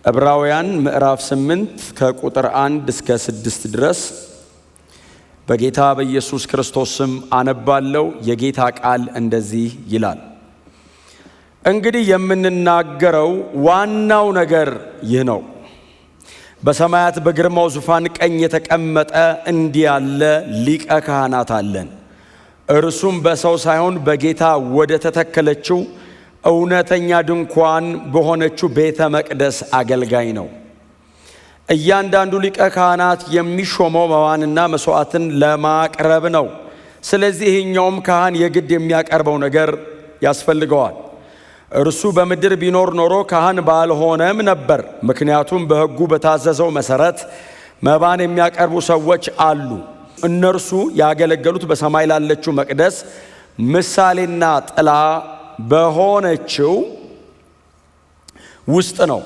ዕብራውያን ምዕራፍ 8 ከቁጥር 1 እስከ 6 ድረስ በጌታ በኢየሱስ ክርስቶስ ስም አነባለሁ። የጌታ ቃል እንደዚህ ይላል። እንግዲህ የምንናገረው ዋናው ነገር ይህ ነው። በሰማያት በግርማው ዙፋን ቀኝ የተቀመጠ እንዲህ ያለ ሊቀ ካህናት አለን። እርሱም በሰው ሳይሆን በጌታ ወደ ተተከለችው እውነተኛ ድንኳን በሆነችው ቤተ መቅደስ አገልጋይ ነው። እያንዳንዱ ሊቀ ካህናት የሚሾመው መባንና መስዋዕትን ለማቅረብ ነው። ስለዚህ ይህኛውም ካህን የግድ የሚያቀርበው ነገር ያስፈልገዋል። እርሱ በምድር ቢኖር ኖሮ ካህን ባልሆነም ነበር። ምክንያቱም በሕጉ በታዘዘው መሰረት መባን የሚያቀርቡ ሰዎች አሉ። እነርሱ ያገለገሉት በሰማይ ላለችው መቅደስ ምሳሌና ጥላ በሆነችው ውስጥ ነው።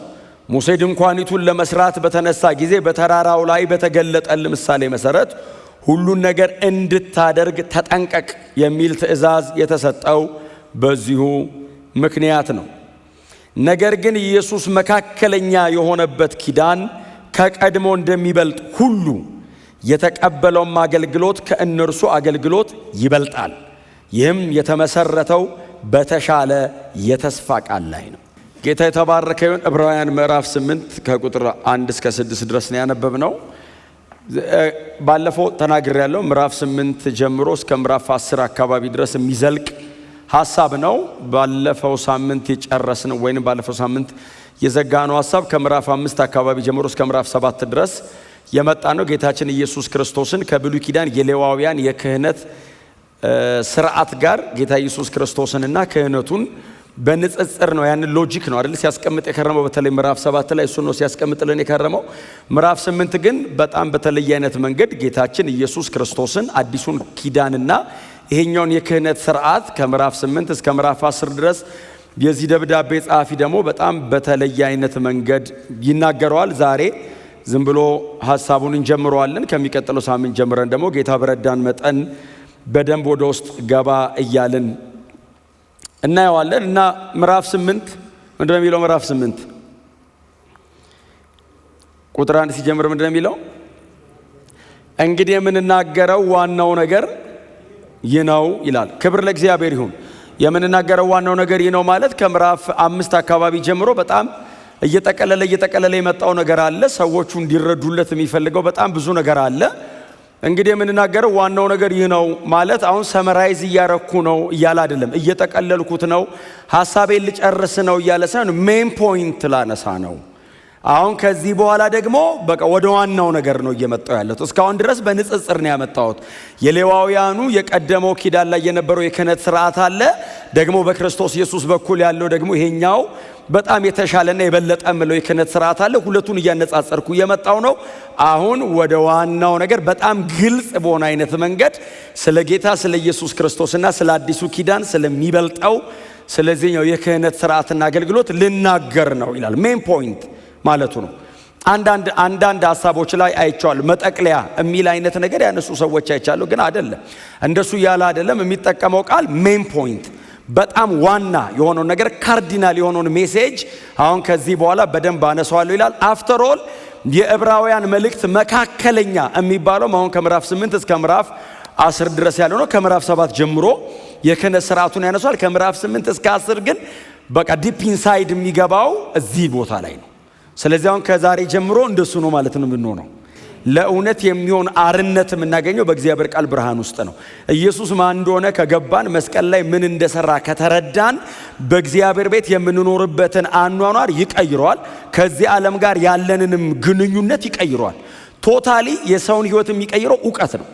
ሙሴ ድንኳኒቱን ለመስራት በተነሳ ጊዜ በተራራው ላይ በተገለጠል ምሳሌ መሰረት ሁሉን ነገር እንድታደርግ ተጠንቀቅ የሚል ትእዛዝ የተሰጠው በዚሁ ምክንያት ነው። ነገር ግን ኢየሱስ መካከለኛ የሆነበት ኪዳን ከቀድሞ እንደሚበልጥ ሁሉ የተቀበለውም አገልግሎት ከእነርሱ አገልግሎት ይበልጣል። ይህም የተመሰረተው በተሻለ የተስፋ ቃል ላይ ነው። ጌታ የተባረከ ይሁን። ዕብራውያን ምዕራፍ 8 ከቁጥር 1 እስከ 6 ድረስ ነው ያነበብነው። ባለፈው ተናግሬያለሁ። ምዕራፍ 8 ጀምሮ እስከ ምዕራፍ 10 አካባቢ ድረስ የሚዘልቅ ሐሳብ ነው። ባለፈው ሳምንት የጨረስነው ወይንም ባለፈው ሳምንት የዘጋነው ሐሳብ ከምዕራፍ 5 አካባቢ ጀምሮ እስከ ምዕራፍ 7 ድረስ የመጣ ነው። ጌታችን ኢየሱስ ክርስቶስን ከብሉይ ኪዳን የሌዋውያን የክህነት ስርዓት ጋር ጌታ ኢየሱስ ክርስቶስንና ክህነቱን በንጽጽር ነው። ያን ሎጂክ ነው አይደል ሲያስቀምጥ የከረመው። በተለይ ምዕራፍ 7 ላይ እሱ ነው ሲያስቀምጥልን የከረመው። ምዕራፍ 8 ግን በጣም በተለየ አይነት መንገድ ጌታችን ኢየሱስ ክርስቶስን አዲሱን ኪዳንና ይሄኛውን የክህነት ስርዓት ከምዕራፍ 8 እስከ ምዕራፍ 10 ድረስ የዚህ ደብዳቤ ጸሐፊ ደግሞ በጣም በተለየ አይነት መንገድ ይናገረዋል። ዛሬ ዝም ብሎ ሐሳቡን እንጀምረዋለን። ከሚቀጥለው ሳምንት ጀምረን ደግሞ ጌታ በረዳን መጠን በደንብ ወደ ውስጥ ገባ እያልን እናየዋለን። እና ምዕራፍ 8 ምንድነው የሚለው? ምዕራፍ 8 ቁጥር 1 ሲጀምር ምንድነው የሚለው? እንግዲህ የምንናገረው ዋናው ነገር ይህ ነው ይላል። ክብር ለእግዚአብሔር ይሁን። የምንናገረው ዋናው ነገር ይህ ነው ማለት ከምዕራፍ 5 አካባቢ ጀምሮ በጣም እየጠቀለለ የመጣው ነገር አለ። ሰዎቹ እንዲረዱለት የሚፈልገው በጣም ብዙ ነገር አለ። እንግዲህ የምንናገረው ዋናው ነገር ይህ ነው ማለት አሁን ሰመራይዝ እያረኩ ነው እያለ አይደለም፣ እየጠቀለልኩት ነው፣ ሐሳቤን ልጨርስ ነው እያለ ሳይሆን ሜን ፖይንት ላነሳ ነው። አሁን ከዚህ በኋላ ደግሞ በቃ ወደ ዋናው ነገር ነው እየመጣው ያለው። እስካሁን ድረስ በንጽጽር ነው ያመጣሁት። የሌዋውያኑ የቀደመው ኪዳን ላይ የነበረው የክህነት ስርዓት አለ፣ ደግሞ በክርስቶስ ኢየሱስ በኩል ያለው ደግሞ ይሄኛው በጣም የተሻለና የበለጠ ምለው የክህነት ስርዓት አለ። ሁለቱን እያነጻጸርኩ የመጣው ነው። አሁን ወደ ዋናው ነገር በጣም ግልጽ በሆነ አይነት መንገድ ስለ ጌታ ስለ ኢየሱስ ክርስቶስና ስለ አዲሱ ኪዳን ስለሚበልጠው ስለዚህኛው የክህነት ስርዓትና አገልግሎት ልናገር ነው ይላል። ሜን ፖይንት ማለቱ ነው። አንዳንድ ሐሳቦች ላይ አይቻለሁ። መጠቅለያ የሚል አይነት ነገር ያነሱ ሰዎች አይቻለሁ፣ ግን አይደለም እንደሱ ያለ አይደለም የሚጠቀመው ቃል ሜን ፖይንት በጣም ዋና የሆነው ነገር ካርዲናል የሆነውን ሜሴጅ አሁን ከዚህ በኋላ በደንብ አነሳዋለሁ ይላል። አፍተር ኦል የዕብራውያን መልእክት መካከለኛ የሚባለው አሁን ከምዕራፍ 8 እስከ ምዕራፍ 10 ድረስ ያለው ነው። ከምዕራፍ 7 ጀምሮ የክህነት ስርዓቱን ያነሳል። ከምዕራፍ 8 እስከ 10 ግን በቃ ዲፕ ኢንሳይድ የሚገባው እዚህ ቦታ ላይ ነው። ስለዚህ አሁን ከዛሬ ጀምሮ እንደሱ ነው ማለት ነው የምንሆነው። ለእውነት የሚሆን አርነት የምናገኘው በእግዚአብሔር ቃል ብርሃን ውስጥ ነው። ኢየሱስ ማን እንደሆነ ከገባን፣ መስቀል ላይ ምን እንደሰራ ከተረዳን፣ በእግዚአብሔር ቤት የምንኖርበትን አኗኗር ይቀይረዋል። ከዚህ ዓለም ጋር ያለንንም ግንኙነት ይቀይረዋል። ቶታሊ የሰውን ህይወት የሚቀይረው ዕውቀት ነው።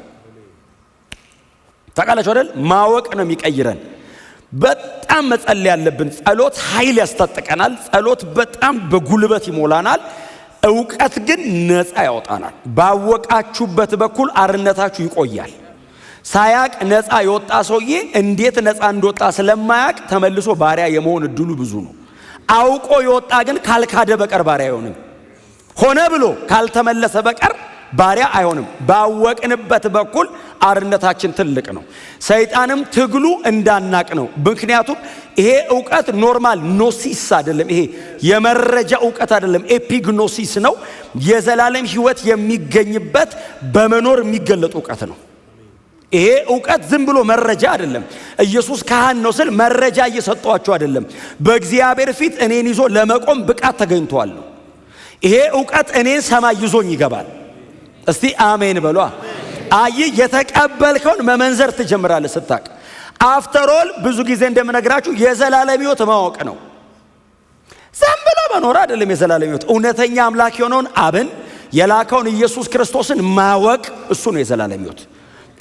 ታውቃላችሁ አይደል? ማወቅ ነው የሚቀይረን። በጣም መጸለይ ያለብን። ጸሎት ኃይል ያስታጥቀናል። ጸሎት በጣም በጉልበት ይሞላናል። ዕውቀት ግን ነፃ ያወጣናል። ባወቃችሁበት በኩል አርነታችሁ ይቆያል። ሳያቅ ነፃ የወጣ ሰውዬ እንዴት ነፃ እንደወጣ ስለማያቅ ተመልሶ ባሪያ የመሆን እድሉ ብዙ ነው። አውቆ የወጣ ግን ካልካደ በቀር ባሪያ አይሆንም። ሆነ ብሎ ካልተመለሰ በቀር ባሪያ አይሆንም። ባወቅንበት በኩል አርነታችን ትልቅ ነው። ሰይጣንም ትግሉ እንዳናቅ ነው። ምክንያቱም ይሄ ዕውቀት ኖርማል ኖሲስ አይደለም። ይሄ የመረጃ ዕውቀት አይደለም፣ ኤፒግኖሲስ ነው። የዘላለም ሕይወት የሚገኝበት በመኖር የሚገለጥ ዕውቀት ነው። ይሄ ዕውቀት ዝም ብሎ መረጃ አይደለም። ኢየሱስ ካህን ነው ስል መረጃ እየሰጧቸው አይደለም። በእግዚአብሔር ፊት እኔን ይዞ ለመቆም ብቃት ተገኝቷል። ይሄ ዕውቀት እኔን ሰማይ ይዞኝ ይገባል። እስቲ አሜን በሏ። አይ የተቀበልከውን መመንዘር ትጀምራለህ ስታቅ። አፍተር ኦል ብዙ ጊዜ እንደምነግራችሁ የዘላለም ሕይወት ማወቅ ነው። ዝም ብሎ መኖር አይደለም። የዘላለም ሕይወት እውነተኛ አምላክ የሆነውን አብን የላከውን ኢየሱስ ክርስቶስን ማወቅ፣ እሱ ነው የዘላለም ሕይወት።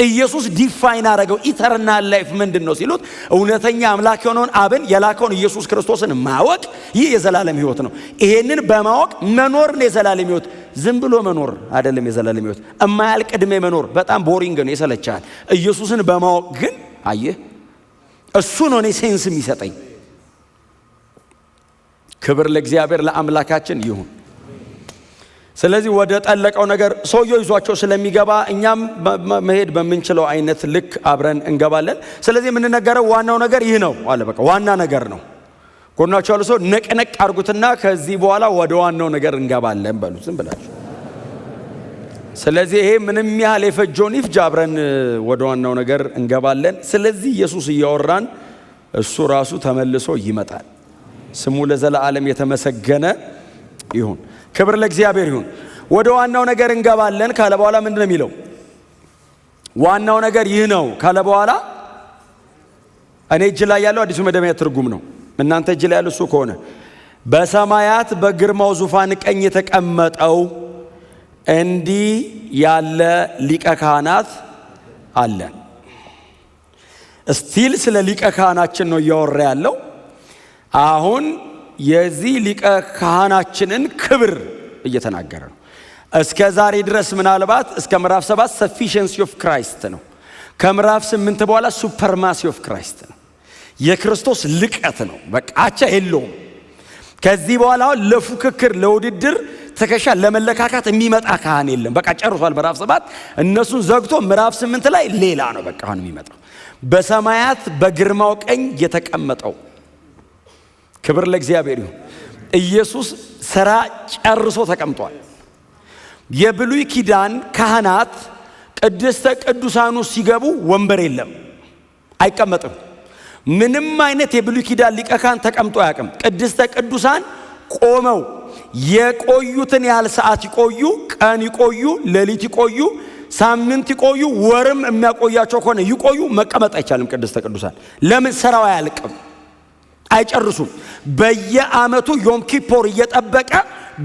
ኢየሱስ ዲፋይን አደረገው። ኢተርናል ላይፍ ምንድን ነው ሲሉት እውነተኛ አምላክ የሆነውን አብን የላከውን ኢየሱስ ክርስቶስን ማወቅ፣ ይህ የዘላለም ሕይወት ነው። ይሄንን በማወቅ መኖር ነው የዘላለም ሕይወት። ዝም ብሎ መኖር አይደለም የዘላለም ሕይወት። እማያልቅ ዕድሜ መኖር በጣም ቦሪንግ ነው፣ ይሰለቻል። ኢየሱስን በማወቅ ግን አየህ፣ እሱ ነው እኔ ሴንስ የሚሰጠኝ። ክብር ለእግዚአብሔር ለአምላካችን ይሁን። ስለዚህ ወደ ጠለቀው ነገር ሰውየው ይዟቸው ስለሚገባ እኛም መሄድ በምንችለው አይነት ልክ አብረን እንገባለን። ስለዚህ የምንነገረው ዋናው ነገር ይህ ነው አለ። በቃ ዋና ነገር ነው። ጎናቸው ያለው ሰው ነቅነቅ አድርጉትና ከዚህ በኋላ ወደ ዋናው ነገር እንገባለን በሉ ዝም ብላችሁ። ስለዚህ ይሄ ምንም ያህል የፈጀውን ይፍጅ፣ አብረን ወደ ዋናው ነገር እንገባለን። ስለዚህ ኢየሱስ እያወራን እሱ ራሱ ተመልሶ ይመጣል። ስሙ ለዘላለም የተመሰገነ ይሁን። ክብር ለእግዚአብሔር ይሁን። ወደ ዋናው ነገር እንገባለን ካለ በኋላ ምንድን ነው የሚለው? ዋናው ነገር ይህ ነው ካለ በኋላ እኔ እጅ ላይ ያለው አዲሱ መደበኛ ትርጉም ነው። እናንተ እጅ ላይ ያለው እሱ ከሆነ በሰማያት በግርማው ዙፋን ቀኝ የተቀመጠው እንዲህ ያለ ሊቀ ካህናት አለን። ስቲል ስለ ሊቀ ካህናችን ነው እያወራ ያለው። አሁን የዚህ ሊቀ ካህናችንን ክብር እየተናገረ ነው። እስከ ዛሬ ድረስ ምናልባት እስከ ምዕራፍ 7 ሰፊሸንሲ ኦፍ ክራይስት ነው። ከምዕራፍ 8 በኋላ ሱፐርማሲ ኦፍ ክራይስት ነው። የክርስቶስ ልቀት ነው። በቃ አቻ የለውም። ከዚህ በኋላ ለፉክክር ለውድድር ተከሻ ለመለካካት የሚመጣ ካህን የለም። በቃ ጨርሷል ምዕራፍ 7 እነሱን ዘግቶ ምዕራፍ 8 ላይ ሌላ ነው በቃ አሁን የሚመጣው። በሰማያት በግርማው ቀኝ የተቀመጠው ክብር ለእግዚአብሔር ይሁን። ኢየሱስ ሥራ ጨርሶ ተቀምጧል። የብሉይ ኪዳን ካህናት ቅድስተ ቅዱሳኑ ሲገቡ ወንበር የለም፣ አይቀመጥም። ምንም አይነት የብሉይ ኪዳን ሊቀ ካህን ተቀምጦ አያውቅም። ቅድስተ ቅዱሳን ቆመው የቆዩትን ያህል ሰዓት ይቆዩ፣ ቀን ይቆዩ፣ ሌሊት ይቆዩ፣ ሳምንት ይቆዩ፣ ወርም የሚያቆያቸው ከሆነ ይቆዩ፣ መቀመጥ አይቻልም። ቅድስተ ቅዱሳን ለምን? ሥራው አያልቅም፣ አይጨርሱም። በየዓመቱ ዮም ኪፖር እየጠበቀ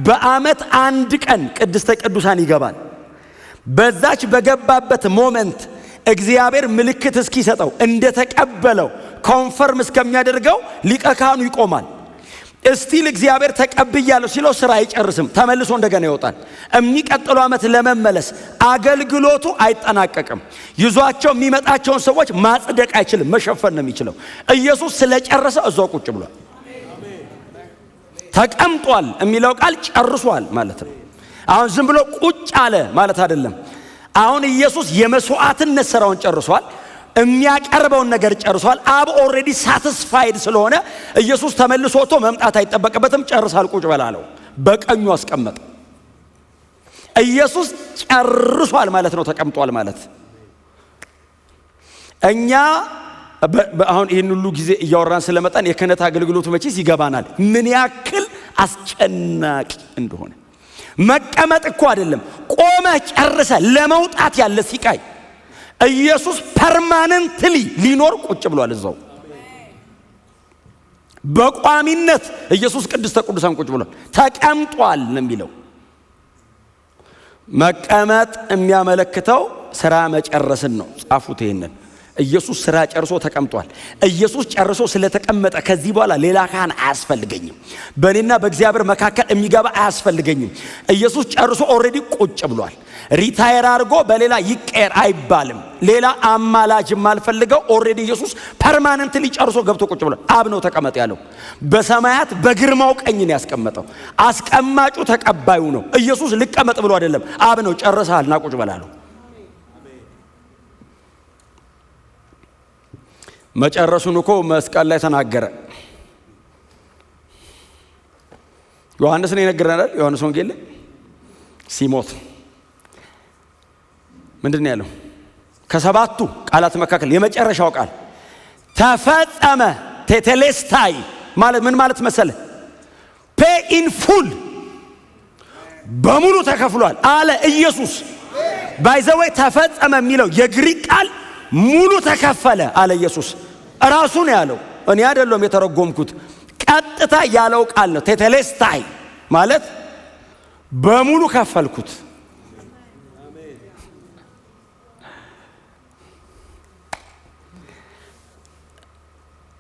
በዓመት አንድ ቀን ቅድስተ ቅዱሳን ይገባል። በዛች በገባበት ሞመንት እግዚአብሔር ምልክት እስኪሰጠው እንደተቀበለው ኮንፈርም እስከሚያደርገው ሊቀ ካህኑ ይቆማል። እስቲል እግዚአብሔር ተቀብያለሁ ሲለው ስራ አይጨርስም፣ ተመልሶ እንደገና ይወጣል። የሚቀጥለው ዓመት ለመመለስ አገልግሎቱ አይጠናቀቅም። ይዟቸው የሚመጣቸውን ሰዎች ማጽደቅ አይችልም፣ መሸፈን ነው የሚችለው። ኢየሱስ ስለጨረሰ እዛው ቁጭ ብሏል። ተቀምጧል የሚለው ቃል ጨርሷል ማለት ነው። አሁን ዝም ብሎ ቁጭ አለ ማለት አይደለም። አሁን ኢየሱስ የመስዋዕትነት ስራውን ጨርሷል። የሚያቀርበውን ነገር ጨርሷል። አብ ኦልሬዲ ሳቲስፋይድ ስለሆነ ኢየሱስ ተመልሶ ወጥቶ መምጣት አይጠበቅበትም። ጨርሳል፣ ቁጭ በላለው፣ በቀኙ አስቀመጠ። ኢየሱስ ጨርሷል ማለት ነው፣ ተቀምጧል ማለት። እኛ አሁን ይህን ሁሉ ጊዜ እያወራን ስለመጣን የክህነት አገልግሎቱ መቼስ ይገባናል ምን ያክል አስጨናቂ እንደሆነ። መቀመጥ እኮ አይደለም፣ ቆመ ጨርሰ ለመውጣት ያለ ሲቃይ። ኢየሱስ ፐርማነንትሊ ሊኖር ቁጭ ብሏል እዛው በቋሚነት። ኢየሱስ ቅድስተ ቅዱሳን ቁጭ ብሏል፣ ተቀምጧል ነው የሚለው። መቀመጥ የሚያመለክተው ስራ መጨረስን ነው። ጻፉት ይሄንን። ኢየሱስ ስራ ጨርሶ ተቀምጧል። ኢየሱስ ጨርሶ ስለተቀመጠ ከዚህ በኋላ ሌላ ካህን አያስፈልገኝም። በእኔና በእግዚአብሔር መካከል የሚገባ አያስፈልገኝም። ኢየሱስ ጨርሶ ኦልሬዲ ቁጭ ብሏል። ሪታየር አድርጎ በሌላ ይቀየር አይባልም። ሌላ አማላጅ የማልፈልገው ኦልሬዲ ኢየሱስ ፐርማነንትሊ ጨርሶ ገብቶ ቁጭ ብሏል። አብ ነው ተቀመጥ ያለው። በሰማያት በግርማው ቀኝ ነው ያስቀመጠው። አስቀማጩ ተቀባዩ ነው። ኢየሱስ ልቀመጥ ብሎ አይደለም። አብ ነው ጨርሰሃል ና ቁጭ በላለው። መጨረሱን እኮ መስቀል ላይ ተናገረ። ዮሐንስ ነው የነገረናል። ዮሐንስ ወንጌል ሲሞት ምንድን ነው ያለው? ከሰባቱ ቃላት መካከል የመጨረሻው ቃል ተፈጸመ። ቴቴሌስታይ ማለት ምን ማለት መሰለ? ፔ ኢን ፉል በሙሉ ተከፍሏል አለ ኢየሱስ። ባይዘወይ ተፈጸመ የሚለው የግሪክ ቃል ሙሉ ተከፈለ አለ ኢየሱስ። ራሱ ነው ያለው፣ እኔ አይደለም የተረጎምኩት። ቀጥታ ያለው ቃል ነው። ቴቴሌስታይ ማለት በሙሉ ከፈልኩት።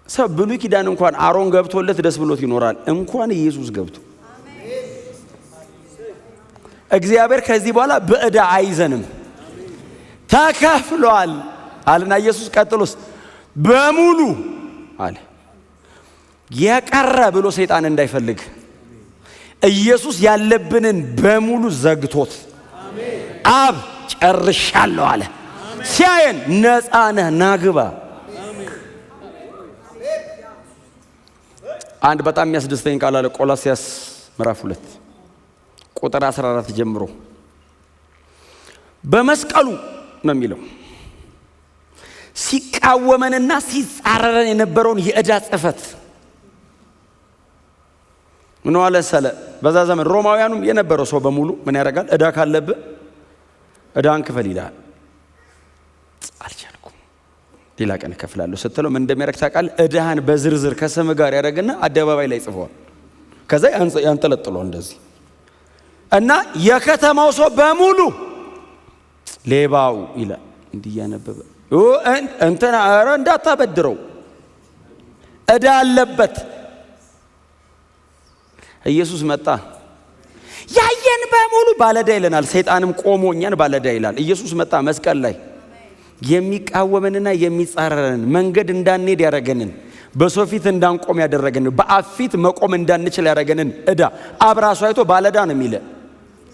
ሰው ብሉይ ኪዳን እንኳን አሮን ገብቶለት ደስ ብሎት ይኖራል። እንኳን ኢየሱስ ገብቶ እግዚአብሔር ከዚህ በኋላ በዕዳ አይዘንም። ተከፍሏል አለና ኢየሱስ ቀጥሎስ በሙሉ አለ። የቀረ ብሎ ሰይጣን እንዳይፈልግ ኢየሱስ ያለብንን በሙሉ ዘግቶት አብ ጨርሻለሁ አለ። ሲያየን ነፃ ነህ ናግባ። አንድ በጣም የሚያስደስተኝ ቃል አለ። ቆላስይስ ምዕራፍ 2 ቁጥር 14 ጀምሮ በመስቀሉ ነው የሚለው ሲቃወመንና ሲጻረረን የነበረውን የዕዳ ጽሕፈት ምን ዋለ ሰለ። በዛ ዘመን ሮማውያኑም የነበረው ሰው በሙሉ ምን ያደርጋል? ዕዳ ካለብህ ዕዳን ክፈል ይላል። አልቻልኩም ሌላ ቀን እከፍላለሁ ስትለው ምን እንደሚያደርግ ታውቃለህ? ዕዳህን በዝርዝር ከስም ጋር ያደርግና አደባባይ ላይ ጽፈዋል። ከዛ ያንጠለጥለው እንደዚህ እና የከተማው ሰው በሙሉ ሌባው ይላል እንዲህ ያነበበ እንትና ኧረ እንዳታበድረው ዕዳ አለበት። ኢየሱስ መጣ። ያየን በሙሉ ባለዕዳ ይለናል። ሰይጣንም ቆሞ እኛን ባለዕዳ ይላል። ኢየሱስ መጣ መስቀል ላይ የሚቃወመንና የሚጻረረን መንገድ እንዳንሄድ ያደረገንን በሰው ፊት እንዳንቆም ያደረገንን በአብ ፊት መቆም እንዳንችል ያደረገንን ዕዳ አብ ራሱ አይቶ ባለዕዳ ነው የሚለ።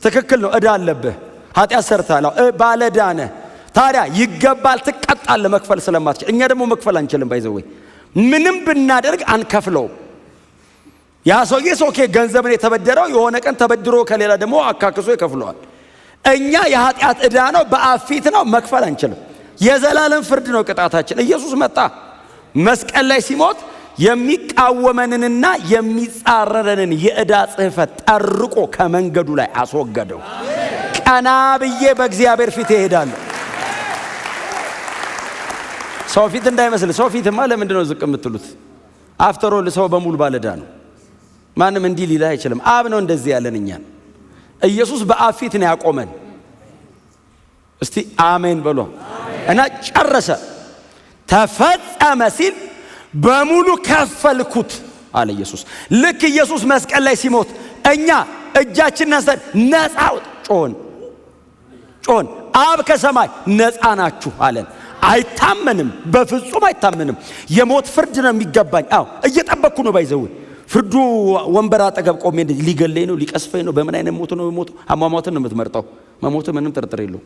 ትክክል ነው። ዕዳ አለብህ፣ ኃጢአት ሰርተሃል፣ ባለዕዳ ነህ። ታዲያ ይገባል፣ ትቀጣለህ መክፈል ስለማትችል። እኛ ደግሞ መክፈል አንችልም። ባይዘው ምንም ብናደርግ አንከፍለው። ያ ሰውዬ ኦኬ ገንዘብን የተበደረው የሆነ ቀን ተበድሮ ከሌላ ደግሞ አካክሶ ይከፍለዋል። እኛ የኃጢአት ዕዳ ነው፣ በአብ ፊት ነው፣ መክፈል አንችልም። የዘላለም ፍርድ ነው ቅጣታችን። ኢየሱስ መጣ መስቀል ላይ ሲሞት የሚቃወመንንና የሚጻረረንን የዕዳ ጽሕፈት ጠርቆ ከመንገዱ ላይ አስወገደው። ቀና ብዬ በእግዚአብሔር ፊት እሄዳለሁ። ሰው ፊት እንዳይመስል። ሰው ፊትማ ለምንድን ነው ዝቅ የምትሉት? አፍተር ኦል ሰው በሙሉ ባለዕዳ ነው። ማንም እንዲህ ሊልህ አይችልም። አብ ነው እንደዚህ ያለን እኛን። ኢየሱስ በአብ ፊት ነው ያቆመን። እስቲ አሜን በሎ እና ጨረሰ። ተፈጸመ ሲል በሙሉ ከፈልኩት አለ ኢየሱስ። ልክ ኢየሱስ መስቀል ላይ ሲሞት እኛ እጃችንን አንስተን ነፃ ጮን አብ ከሰማይ ነፃ ናችሁ አለን። አይታመንም፣ በፍጹም አይታመንም። የሞት ፍርድ ነው የሚገባኝ። አዎ እየጠበቅኩ ነው። ባይዘው ፍርዱ ወንበር አጠገብ ቆሜ ሊገለኝ ነው፣ ሊቀስፈኝ ነው። በምን አይነት ሞት ነው የምሞተው? አሟሟትን ነው የምትመርጠው። መሞት ምንም ጥርጥር የለው።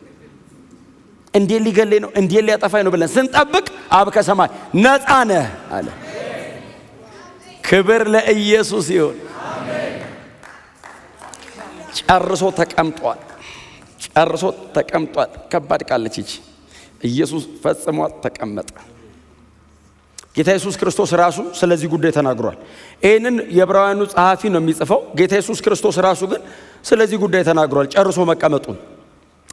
እንዴት ሊገለኝ ነው፣ እንዴት ሊያጠፋኝ ነው ብለን ስንጠብቅ አብ ከሰማይ ነፃ ነህ አለ። ክብር ለኢየሱስ ይሁን። ጨርሶ ተቀምጧል። ጨርሶ ተቀምጧል። ከባድ ቃለች ይቺ። ኢየሱስ ፈጽሞ ተቀመጠ። ጌታ ኢየሱስ ክርስቶስ ራሱ ስለዚህ ጉዳይ ተናግሯል። ይህንን የዕብራውያኑ ጸሐፊ ነው የሚጽፈው። ጌታ ኢየሱስ ክርስቶስ ራሱ ግን ስለዚህ ጉዳይ ተናግሯል። ጨርሶ መቀመጡን፣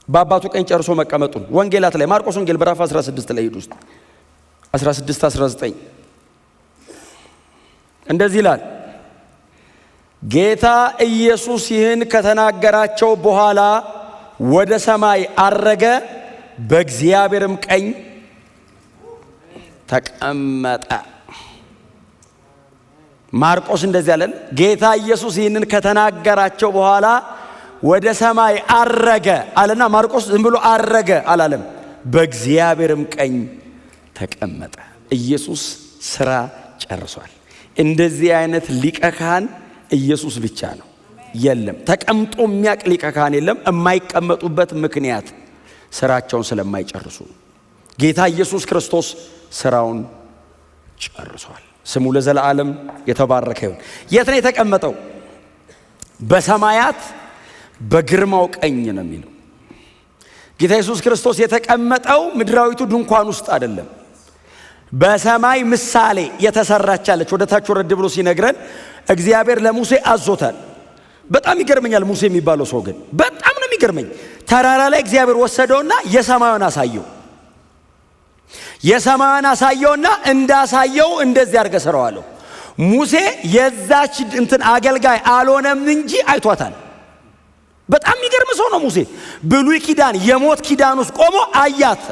በአባቱ ቀኝ ጨርሶ መቀመጡን ወንጌላት ላይ ማርቆስ ወንጌል ምዕራፍ 16 ላይ ሄዱ ውስጥ 16-19 እንደዚህ ይላል። ጌታ ኢየሱስ ይህን ከተናገራቸው በኋላ ወደ ሰማይ አረገ፣ በእግዚአብሔርም ቀኝ ተቀመጠ። ማርቆስ እንደዚህ ያለን ጌታ ኢየሱስ ይህንን ከተናገራቸው በኋላ ወደ ሰማይ አረገ አለና ማርቆስ ዝም ብሎ አረገ አላለም። በእግዚአብሔርም ቀኝ ተቀመጠ። ኢየሱስ ስራ ጨርሷል። እንደዚህ አይነት ሊቀ ካህን ኢየሱስ ብቻ ነው። የለም ተቀምጦ የሚያቅ ሊቀ ካህን የለም። የማይቀመጡበት ምክንያት ስራቸውን ስለማይጨርሱ ጌታ ኢየሱስ ክርስቶስ ስራውን ጨርሷል። ስሙ ለዘላለም የተባረከ ይሁን። የት ነው የተቀመጠው? በሰማያት በግርማው ቀኝ ነው የሚለው። ጌታ ኢየሱስ ክርስቶስ የተቀመጠው ምድራዊቱ ድንኳን ውስጥ አይደለም። በሰማይ ምሳሌ የተሰራቻለች ወደ ታች ወረድ ብሎ ሲነግረን እግዚአብሔር ለሙሴ አዞታል። በጣም ይገርመኛል። ሙሴ የሚባለው ሰው ግን በጣም ነው የሚገርመኝ። ተራራ ላይ እግዚአብሔር ወሰደውና የሰማዩን አሳየው። የሰማዩን አሳየውና እንዳሳየው እንደዚህ አድርገህ ስራው አለው። ሙሴ የዛች እንትን አገልጋይ አልሆነም እንጂ አይቷታል። በጣም የሚገርም ሰው ነው ሙሴ። ብሉይ ኪዳን የሞት ኪዳን ውስጥ ቆሞ አያት።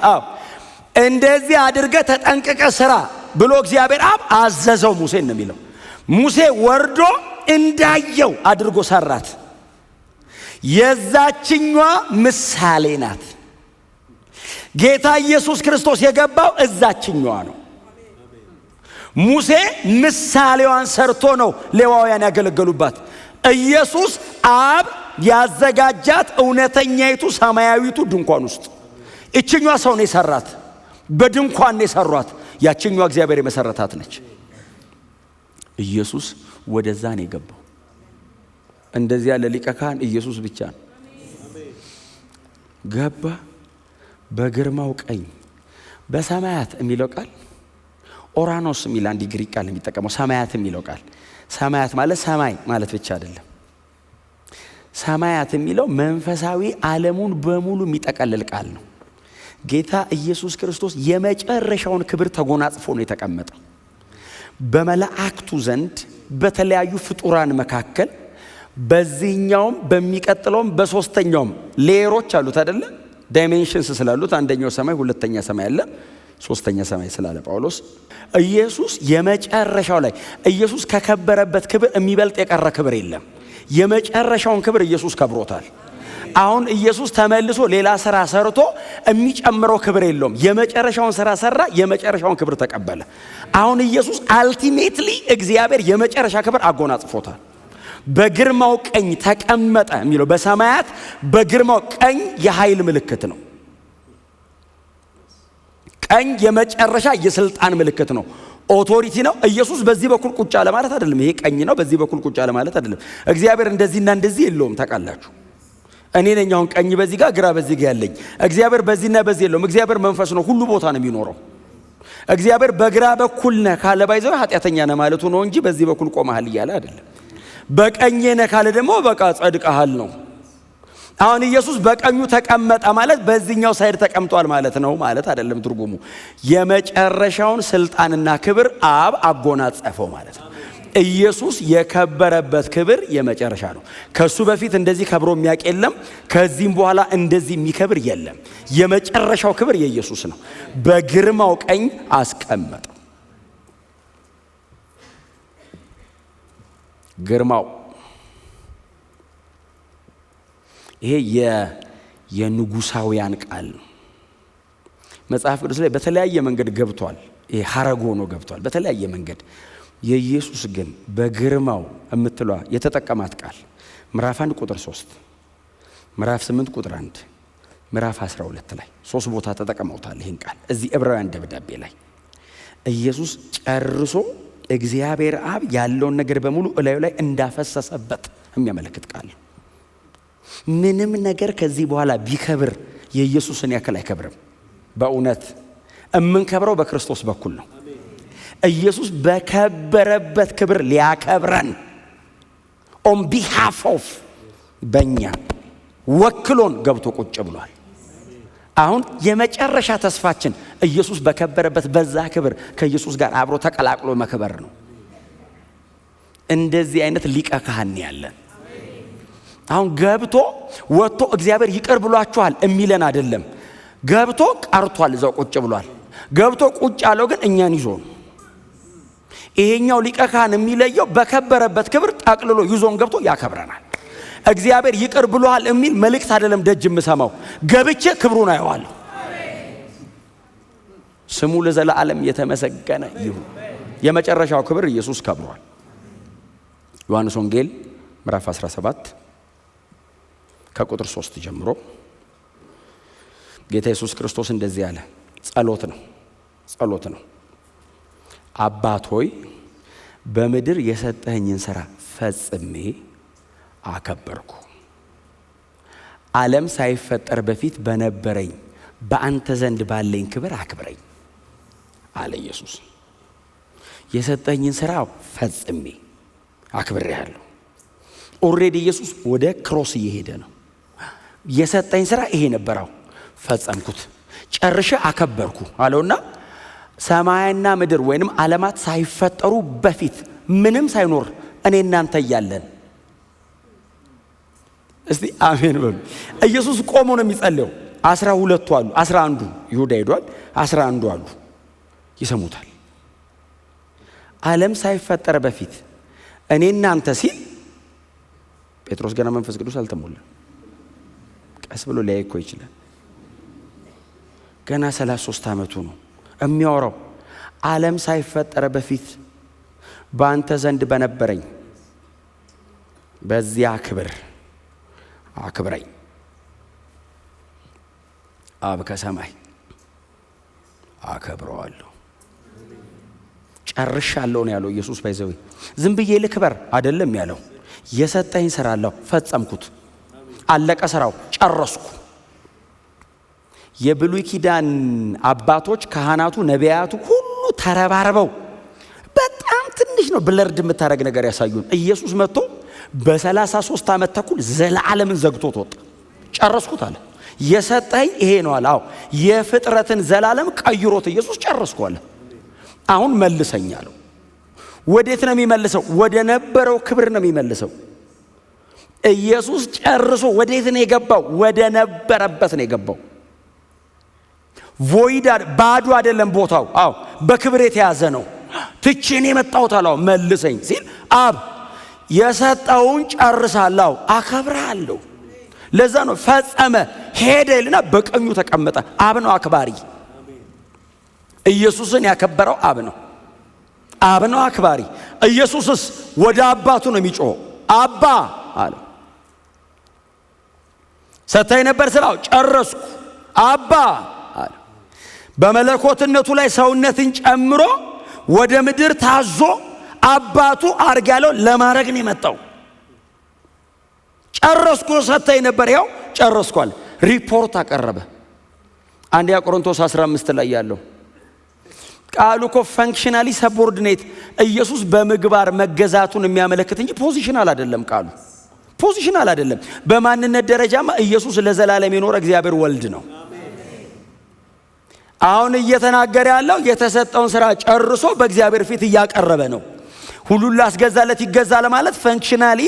እንደዚህ አድርገህ ተጠንቅቀህ ስራ ብሎ እግዚአብሔር አብ አዘዘው ሙሴን ነው የሚለው። ሙሴ ወርዶ እንዳየው አድርጎ ሰራት። የዛችኛዋ ምሳሌ ናት። ጌታ ኢየሱስ ክርስቶስ የገባው እዛችኛዋ ነው። ሙሴ ምሳሌዋን ሰርቶ ነው ሌዋውያን ያገለገሉባት። ኢየሱስ አብ ያዘጋጃት እውነተኛይቱ ሰማያዊቱ ድንኳን ውስጥ እችኛዋ ሰው ነው የሰራት። በድንኳን ነው የሰሯት። ያችኛዋ እግዚአብሔር የመሰረታት ነች። ኢየሱስ ወደዛ ነው የገባው። እንደዚህ ያለ ሊቀ ካህን ኢየሱስ ብቻ ነው። ገባ በግርማው ቀኝ። በሰማያት የሚለው ቃል ኦራኖስ የሚል አንድ ግሪክ ቃል የሚጠቀመው ሰማያት የሚለው ቃል ሰማያት ማለት ሰማይ ማለት ብቻ አይደለም። ሰማያት የሚለው መንፈሳዊ ዓለሙን በሙሉ የሚጠቀልል ቃል ነው። ጌታ ኢየሱስ ክርስቶስ የመጨረሻውን ክብር ተጎናጽፎ ነው የተቀመጠው። በመላእክቱ ዘንድ በተለያዩ ፍጡራን መካከል በዚህኛውም በሚቀጥለውም በሶስተኛውም ሌየሮች አሉት አይደለ? ዳይሜንሽንስ ስላሉት አንደኛው ሰማይ፣ ሁለተኛ ሰማይ አለ፣ ሶስተኛ ሰማይ ስላለ ጳውሎስ ኢየሱስ የመጨረሻው ላይ ኢየሱስ ከከበረበት ክብር የሚበልጥ የቀረ ክብር የለም። የመጨረሻውን ክብር ኢየሱስ ከብሮታል። አሁን ኢየሱስ ተመልሶ ሌላ ስራ ሰርቶ የሚጨምረው ክብር የለውም። የመጨረሻውን ስራ ሰራ፣ የመጨረሻውን ክብር ተቀበለ። አሁን ኢየሱስ አልቲሜትሊ እግዚአብሔር የመጨረሻ ክብር አጎናጽፎታል። በግርማው ቀኝ ተቀመጠ የሚለው በሰማያት በግርማው ቀኝ የኃይል ምልክት ነው። ቀኝ የመጨረሻ የስልጣን ምልክት ነው። ኦቶሪቲ ነው። ኢየሱስ በዚህ በኩል ቁጭ አለ ማለት አይደለም። ይሄ ቀኝ ነው፣ በዚህ በኩል ቁጭ አለ ማለት አይደለም። እግዚአብሔር እንደዚህና እንደዚህ የለውም። ታውቃላችሁ፣ እኔ ነኝ አሁን ቀኝ በዚህ ጋር ግራ በዚህ ጋር ያለኝ። እግዚአብሔር በዚህና በዚህ የለውም። እግዚአብሔር መንፈስ ነው፣ ሁሉ ቦታ ነው የሚኖረው። እግዚአብሔር በግራ በኩል ነህ ካለ ባይዘው ኃጢአተኛ ነህ ማለቱ ነው እንጂ በዚህ በኩል ቆመሃል እያለ አይደለም። በቀኝ ነህ ካለ ደግሞ በቃ ጸድቀሃል ነው። አሁን ኢየሱስ በቀኙ ተቀመጠ ማለት በዚህኛው ሳይድ ተቀምጧል ማለት ነው ማለት አይደለም ትርጉሙ። የመጨረሻውን ስልጣንና ክብር አብ አጎናጸፈው ማለት ነው። ኢየሱስ የከበረበት ክብር የመጨረሻ ነው። ከሱ በፊት እንደዚህ ከብሮ የሚያውቅ የለም። ከዚህም በኋላ እንደዚህ የሚከብር የለም። የመጨረሻው ክብር የኢየሱስ ነው። በግርማው ቀኝ አስቀመጠው። ግርማው ይሄ የንጉሳውያን ቃል ነው። መጽሐፍ ቅዱስ ላይ በተለያየ መንገድ ገብቷል። ይሄ ሐረግ ሆኖ ገብቷል በተለያየ መንገድ። የኢየሱስ ግን በግርማው የምትለዋ የተጠቀማት ቃል ምዕራፍ 1 ቁጥር 3፣ ምዕራፍ 8 ቁጥር 1፣ ምዕራፍ 12 ላይ 3 ቦታ ተጠቅመውታል ይህን ቃል። እዚህ ዕብራውያን ደብዳቤ ላይ ኢየሱስ ጨርሶ እግዚአብሔር አብ ያለውን ነገር በሙሉ እላዩ ላይ እንዳፈሰሰበት የሚያመለክት ቃል። ምንም ነገር ከዚህ በኋላ ቢከብር የኢየሱስን ያክል አይከብርም። በእውነት የምንከብረው በክርስቶስ በኩል ነው። ኢየሱስ በከበረበት ክብር ሊያከብረን ኦን ቢሃፍ ኦፍ በእኛ ወክሎን ገብቶ ቁጭ ብሏል። አሁን የመጨረሻ ተስፋችን ኢየሱስ በከበረበት በዛ ክብር ከኢየሱስ ጋር አብሮ ተቀላቅሎ መክበር ነው። እንደዚህ አይነት ሊቀ ካህን ያለን አሁን ገብቶ ወጥቶ እግዚአብሔር ይቅር ብሏችኋል የሚለን አይደለም። ገብቶ ቀርቷል፣ እዛው ቁጭ ብሏል። ገብቶ ቁጭ ያለው ግን እኛን ይዞ ነው። ይሄኛው ሊቀ ካህን የሚለየው በከበረበት ክብር ጠቅልሎ ይዞን ገብቶ ያከብረናል። እግዚአብሔር ይቅር ብሎሃል የሚል መልእክት አይደለም ደጅ የምሰማው፣ ገብቼ ክብሩን አየዋለሁ። ስሙ ለዘላለም የተመሰገነ ይሁን። የመጨረሻው ክብር ኢየሱስ ከብሯል። ዮሐንስ ወንጌል ምዕራፍ 17 ከቁጥር 3 ጀምሮ ጌታ ኢየሱስ ክርስቶስ እንደዚህ አለ። ጸሎት ነው። አባት ሆይ በምድር የሰጠኸኝን ሥራ ፈጽሜ አከበርኩ። ዓለም ሳይፈጠር በፊት በነበረኝ በአንተ ዘንድ ባለኝ ክብር አክብረኝ አለ ኢየሱስ። የሰጠኝን ሥራ ፈጽሜ አክብሬሃለሁ። ኦልሬዲ ኢየሱስ ወደ ክሮስ እየሄደ ነው። የሰጠኝ ሥራ ይሄ ነበረው፣ ፈጸምኩት፣ ጨርሼ አከበርኩ አለውና ሰማይና ምድር ወይንም ዓለማት ሳይፈጠሩ በፊት ምንም ሳይኖር እኔ እናንተ እያለን እስቲ አሜን በሉ። ኢየሱስ ቆሞ ነው የሚጸልየው። 12 አሉ፣ 11 ይሁዳ ሄዷል፣ 11 አሉ ይሰሙታል። ዓለም ሳይፈጠር በፊት እኔ እናንተ ሲል ጴጥሮስ ገና መንፈስ ቅዱስ አልተሞላም። ቀስ ብሎ ሊያይ እኮ ይችላል። ገና 33 ዓመቱ ነው የሚያወራው። ዓለም ሳይፈጠር በፊት በአንተ ዘንድ በነበረኝ በዚያ ክብር አክብረኝ። አብ ከሰማይ አከብረዋለሁ። ጨርሻለሁ ነው ያለው ኢየሱስ። ባይዘው ዝም ብዬ ልክበር አይደለም ያለው። የሰጠኝ ሥራ አለው፣ ፈጸምኩት፣ አለቀ፣ ሥራው ጨረስኩ። የብሉይ ኪዳን አባቶች፣ ካህናቱ፣ ነቢያቱ ሁሉ ተረባርበው በጣም ትንሽ ነው ብለርድ የምታደርግ ነገር ያሳዩን። ኢየሱስ መጥቶ በ33 ዓመት ተኩል ዘላለምን ዘግቶት ወጣ። ጨረስኩት አለ። የሰጠኝ ይሄ ነው አለ። አዎ የፍጥረትን ዘላለም ቀይሮት ኢየሱስ ጨረስኩ አለ። አሁን መልሰኝ አለው። ወዴት ነው የሚመልሰው? ወደ ነበረው ክብር ነው የሚመልሰው። ኢየሱስ ጨርሶ ወዴት ነው የገባው? ወደ ነበረበት ነው የገባው። ቮይድ ባዶ አይደለም ቦታው። አዎ በክብር የተያዘ ነው። ትቼን የመጣሁት አለው። መልሰኝ ሲል አብ የሰጠውን ጨርሳለሁ፣ አከብራለሁ። ለዛ ነው ፈጸመ ሄደ ይልና በቀኙ ተቀመጠ። አብ ነው አክባሪ። ኢየሱስን ያከበረው አብ ነው። አብ ነው አክባሪ። ኢየሱስስ ወደ አባቱ ነው የሚጮኸው። አባ አለ። ሰጠኝ ነበር ስራው ጨረስኩ። አባ አለ። በመለኮትነቱ ላይ ሰውነትን ጨምሮ ወደ ምድር ታዞ አባቱ አርግ ያለው ለማድረግ ነው የመጣው። ጨረስኩ ሰጠኝ ነበር፣ ያው ጨረስኳል። ሪፖርት አቀረበ። አንደኛ ቆሮንቶስ 15 ላይ ያለው ቃሉ እኮ ፈንክሽናሊ ሰቦርዲኔት ኢየሱስ በምግባር መገዛቱን የሚያመለክት እንጂ ፖዚሽናል አይደለም። ቃሉ ፖዚሽናል አይደለም። በማንነት ደረጃማ ኢየሱስ ለዘላለም የኖረ እግዚአብሔር ወልድ ነው። አሁን እየተናገረ ያለው የተሰጠውን ሥራ ጨርሶ በእግዚአብሔር ፊት እያቀረበ ነው። ሁሉን ላስገዛለት ይገዛል ማለት ፈንክሽናሊ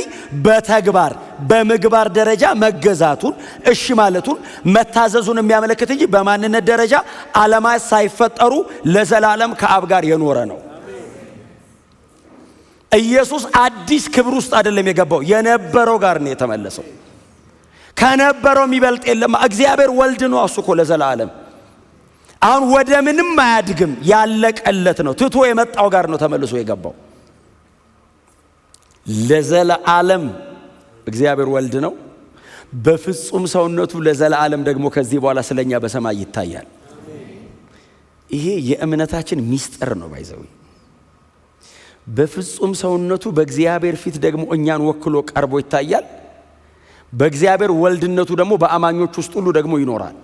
በተግባር በምግባር ደረጃ መገዛቱን እሺ ማለቱን መታዘዙን የሚያመለክት እንጂ በማንነት ደረጃ ዓለማት ሳይፈጠሩ ለዘላለም ከአብ ጋር የኖረ ነው። ኢየሱስ አዲስ ክብር ውስጥ አይደለም የገባው፣ የነበረው ጋር ነው የተመለሰው። ከነበረው የሚበልጥ የለም። እግዚአብሔር ወልድ ነው እሱ እኮ ለዘላለም። አሁን ወደ ምንም አያድግም፣ ያለቀለት ነው። ትቶ የመጣው ጋር ነው ተመልሶ የገባው። ለዘላለም እግዚአብሔር ወልድ ነው በፍጹም ሰውነቱ። ለዘላለም ደግሞ ከዚህ በኋላ ስለኛ በሰማይ ይታያል። ይሄ የእምነታችን ሚስጥር ነው። ባይዘው በፍጹም ሰውነቱ በእግዚአብሔር ፊት ደግሞ እኛን ወክሎ ቀርቦ ይታያል። በእግዚአብሔር ወልድነቱ ደግሞ በአማኞች ውስጥ ሁሉ ደግሞ ይኖራል።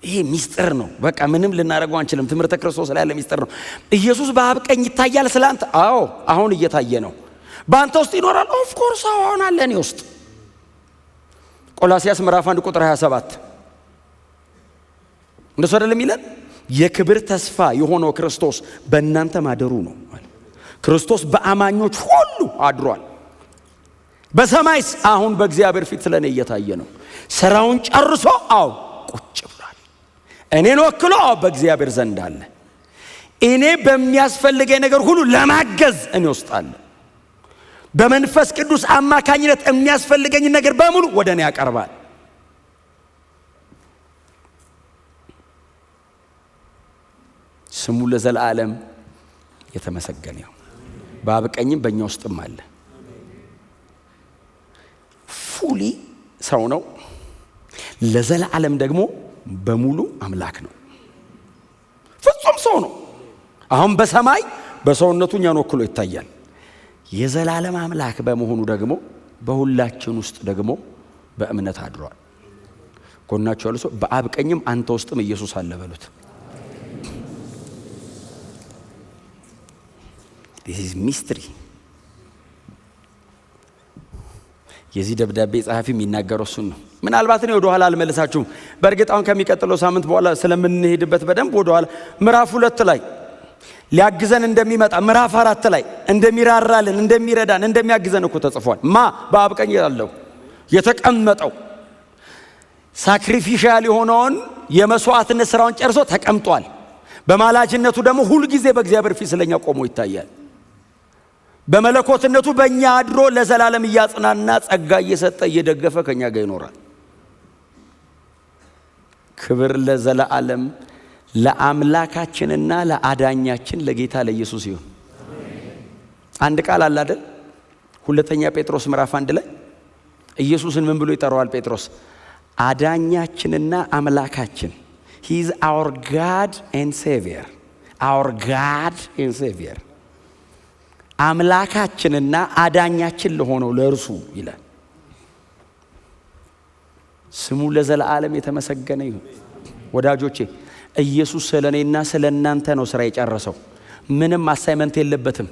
ይሄ ሚስጥር ነው። በቃ ምንም ልናደርገው አንችልም። ትምህርተ ክርስቶስ ላይ ያለ ሚስጥር ነው። ኢየሱስ በአብ ቀኝ ይታያል ስላንተ። አዎ አሁን እየታየ ነው። በአንተ ውስጥ ይኖራል። ኦፍ ኮርስ አሁን አለ እኔ ውስጥ። ቆላስይስ ምዕራፍ 1 ቁጥር 27 እንደሱ አይደለም ይላል? የክብር ተስፋ የሆነው ክርስቶስ በእናንተ ማደሩ ነው። ክርስቶስ በአማኞች ሁሉ አድሯል። በሰማይስ አሁን በእግዚአብሔር ፊት ስለኔ እየታየ ነው። ስራውን ጨርሶ አዎ ቁጭ ብሏል። እኔን ወክሎ በእግዚአብሔር ዘንድ አለ። እኔ በሚያስፈልገኝ ነገር ሁሉ ለማገዝ እኔ ውስጥ አለ። በመንፈስ ቅዱስ አማካኝነት የሚያስፈልገኝ ነገር በሙሉ ወደ እኔ ያቀርባል። ስሙ ለዘላለም የተመሰገነ ይሁን። በአብ ቀኝም በእኛ ውስጥም አለ። ፉሊ ሰው ነው፣ ለዘላለም ደግሞ በሙሉ አምላክ ነው። ፍጹም ሰው ነው። አሁን በሰማይ በሰውነቱ እኛን ወክሎ ይታያል። የዘላለም አምላክ በመሆኑ ደግሞ በሁላችን ውስጥ ደግሞ በእምነት አድሯል። ጎናቸው ያለው ሰው በአብ ቀኝም አንተ ውስጥም ኢየሱስ አለ በሉት። this is mystery። የዚህ ደብዳቤ ጸሐፊ የሚናገረው እሱን ነው። ምናልባት ነው ወደ ኋላ አልመለሳችሁም። በእርግጥ አሁን ከሚቀጥለው ሳምንት በኋላ ስለምንሄድበት በደንብ ወደ ኋላ ምዕራፍ 2 ላይ ሊያግዘን እንደሚመጣ፣ ምዕራፍ 4 ላይ እንደሚራራልን፣ እንደሚረዳን፣ እንደሚያግዘን እኮ ተጽፏል። በአብ ቀኝ ያለው የተቀመጠው ሳክሪፊሻል የሆነውን የመስዋዕትነት ስራውን ጨርሶ ተቀምጧል። በማላጅነቱ ደግሞ ሁሉ ጊዜ በእግዚአብሔር ፊት ስለኛ ቆሞ ይታያል። በመለኮትነቱ በእኛ አድሮ ለዘላለም እያጽናና ጸጋ እየሰጠ እየደገፈ ከኛ ጋር ይኖራል። ክብር ለዘላለም ለአምላካችንና ለአዳኛችን ለጌታ ለኢየሱስ ይሁን። አንድ ቃል አለ አይደል? ሁለተኛ ጴጥሮስ ምዕራፍ 1 ላይ ኢየሱስን ምን ብሎ ይጠራዋል ጴጥሮስ? አዳኛችንና አምላካችን። he is our God and savior, our God and savior። አምላካችንና አዳኛችን ለሆነው ለእርሱ ይላል። ስሙ ለዘላለም የተመሰገነ ይሁን። ወዳጆቼ ኢየሱስ ስለኔና ስለናንተ ነው ስራ የጨረሰው። ምንም አሳይመንት የለበትም።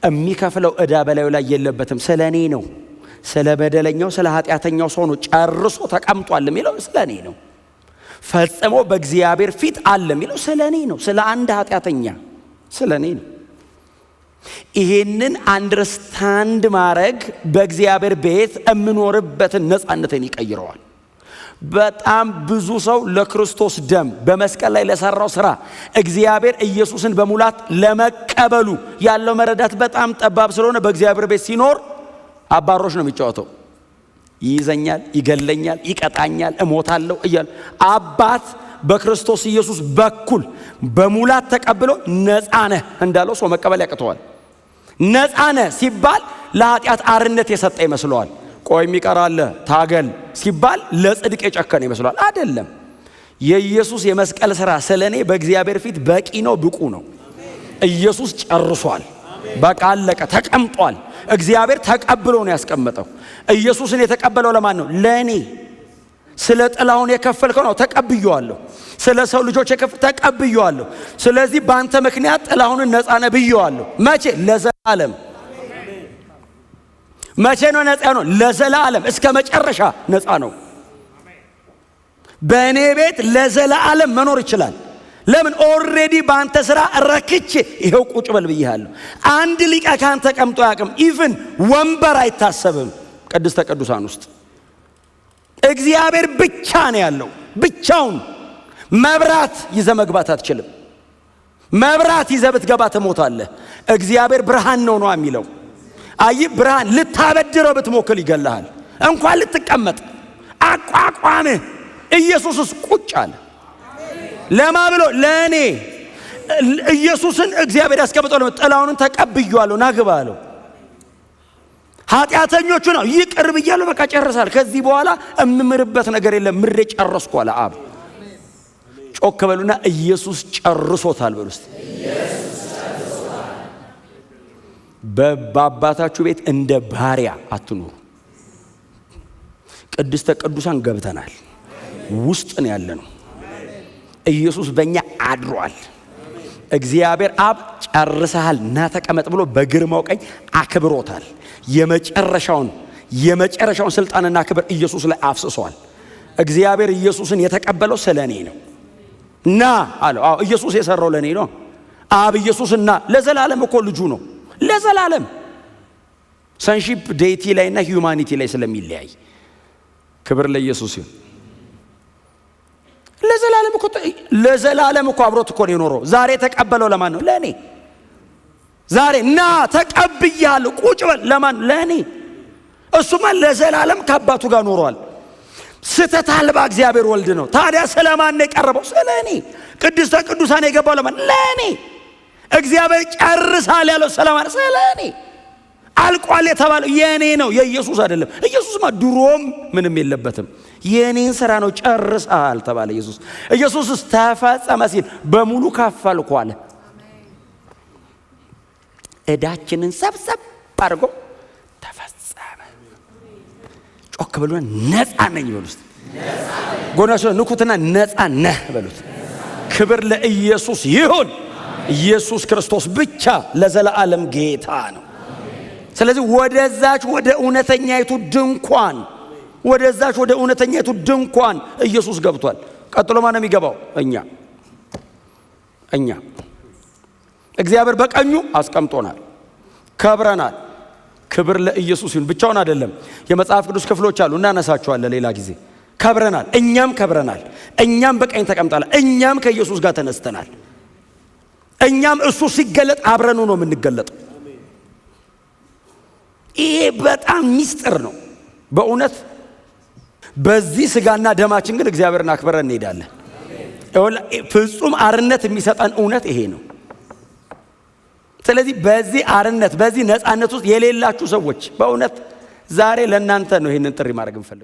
የሚከፍለው ዕዳ በላዩ ላይ የለበትም። ስለኔ ነው። ስለ በደለኛው ስለ ኃጢአተኛው ሰው ነው ጨርሶ ተቀምጧል የሚለው ስለኔ ነው። ፈጽሞ በእግዚአብሔር ፊት አለ የሚለው ስለኔ ነው። ስለ አንድ ኃጢአተኛ ስለኔ ነው። ይሄንን አንደርስታንድ ማድረግ በእግዚአብሔር ቤት የምኖርበትን ነፃነትን ይቀይረዋል። በጣም ብዙ ሰው ለክርስቶስ ደም በመስቀል ላይ ለሰራው ስራ እግዚአብሔር ኢየሱስን በሙላት ለመቀበሉ ያለው መረዳት በጣም ጠባብ ስለሆነ በእግዚአብሔር ቤት ሲኖር አባሮች ነው የሚጫወተው። ይይዘኛል፣ ይገለኛል፣ ይቀጣኛል፣ እሞታለሁ እያለ አባት በክርስቶስ ኢየሱስ በኩል በሙላት ተቀብሎ ነፃ ነህ እንዳለው ሰው መቀበል ያቅተዋል። ነፃ ነህ ሲባል ለኃጢአት አርነት የሰጠ ይመስለዋል። ቆይ የሚቀራለ ታገል ሲባል ለጽድቅ የጨከነ ይመስለዋል። አይደለም። የኢየሱስ የመስቀል ሥራ ስለኔ በእግዚአብሔር ፊት በቂ ነው፣ ብቁ ነው። ኢየሱስ ጨርሷል። በቃ አለቀ፣ ተቀምጧል። እግዚአብሔር ተቀብሎ ነው ያስቀመጠው። ኢየሱስን የተቀበለው ለማን ነው? ለኔ። ስለ ጥላውን የከፈልከው ነው፣ ተቀብየዋለሁ። ስለ ሰው ልጆች ተቀብየዋለሁ። ስለዚህ በአንተ ምክንያት ጥላሁንን ነፃ ነህ ብየዋለሁ። መቼ? ለዘላለም። መቼ ነው ነፃ ነው? ለዘላለም። እስከ መጨረሻ ነፃ ነው። በእኔ ቤት ለዘላለም መኖር ይችላል። ለምን? ኦልሬዲ በአንተ ስራ ረክቼ ይሄው ቁጭ በል ብያለሁ። አንድ ሊቀ ካህን ተቀምጦ ያቅም ኢቭን ወንበር አይታሰብም። ቅድስተ ቅዱሳን ውስጥ እግዚአብሔር ብቻ ነው ያለው፣ ብቻውን። መብራት ይዘህ መግባት አትችልም። መብራት ይዘህ ብትገባ ትሞታለህ። እግዚአብሔር ብርሃን ነው የሚለው። አይ ብርሃን ልታበድረው ብትሞክል ይገላል። እንኳን ልትቀመጥ አቋቋምህ። ኢየሱስስ ቁጭ አለ። ለማ ብሎ ለኔ። ኢየሱስን እግዚአብሔር ያስቀምጠው ነው። ጥላውንን ተቀብየዋለሁ ናግባ አለው። ኃጢአተኞቹ ነው ይቅር ብያለሁ፣ በቃ ጨርሳል። ከዚህ በኋላ እምምርበት ነገር የለም፣ ምሬ ጨረስኩ አለ አብ። ጮክ በሉና ኢየሱስ ጨርሶታል በሉ እስቲ። በአባታችሁ ቤት እንደ ባሪያ አትኑሩ። ቅድስተ ቅዱሳን ገብተናል፣ ውስጥ ነው ያለነው። ኢየሱስ በእኛ አድሯል። እግዚአብሔር አብ ጨርሰሃል ና ተቀመጥ ብሎ በግርማው ቀኝ አክብሮታል። የመጨረሻውን ስልጣንና ክብር ኢየሱስ ላይ አፍስሷል። እግዚአብሔር ኢየሱስን የተቀበለው ስለኔ ነው። ና አለው። አዎ ኢየሱስ የሰራው ለኔ ነው። አብ ኢየሱስና ለዘላለም እኮ ልጁ ነው። ለዘላለም ሰንሺፕ ዴይቲ ላይና ሂዩማኒቲ ላይ ስለሚለያይ ክብር ለኢየሱስ ይሁን። ለዘላለም እኮ አብሮት እኮ ነው የኖረው። ዛሬ ተቀበለው ለማን ነው? ለኔ። ዛሬ ና ተቀብያለሁ ቁጭ በል ለማን? ለኔ። እሱማ ለዘላለም ከአባቱ ጋር ኖሯል። ስተት አልባ እግዚአብሔር ወልድ ነው። ታዲያ ስለማን ነው የቀረበው? ስለኔ። ቅድስተ ቅዱሳን የገባው ለማን? ለኔ። እግዚአብሔር ጨርሳል ያለው ስለማን? ስለኔ። አልቋል የተባለው የኔ ነው፣ የኢየሱስ አይደለም። ኢየሱስማ ድሮም ምንም የለበትም። የኔን ስራ ነው ጨርሳል ተባለ። ኢየሱስስ ተፈጸመ ሲል በሙሉ ከፈልኩ አለ። እዳችንን ሰብሰብ አድርጎ ተፈጸመ። ጮክ ብሎ ነፃ ነኝ በሉት። ጎናችሁ ንኩትና ነፃ ነህ በሉት። ክብር ለኢየሱስ ይሁን። ኢየሱስ ክርስቶስ ብቻ ለዘላለም ጌታ ነው። ስለዚህ ወደዛች ወደ እውነተኛይቱ ድንኳን ኢየሱስ ገብቷል። ቀጥሎ ማን ነው የሚገባው? እኛ እግዚአብሔር በቀኙ አስቀምጦናል፣ ከብረናል። ክብር ለኢየሱስ ይሁን። ብቻውን አይደለም፣ የመጽሐፍ ቅዱስ ክፍሎች አሉ እናነሳቸዋለን ሌላ ጊዜ። ከብረናል፣ እኛም በቀኝ ተቀምጠናል፣ እኛም ከኢየሱስ ጋር ተነስተናል። እኛም እሱ ሲገለጥ አብረኑ ነው የምንገለጠው። ይሄ በጣም ሚስጥር ነው በእውነት። በዚህ ስጋና ደማችን ግን እግዚአብሔርን አክብረን እንሄዳለን። ፍጹም አርነት የሚሰጠን እውነት ይሄ ነው። ስለዚህ በዚህ አርነት በዚህ ነፃነት ውስጥ የሌላችሁ ሰዎች በእውነት ዛሬ ለእናንተ ነው ይሄንን ጥሪ ማድረግ እንፈልገው።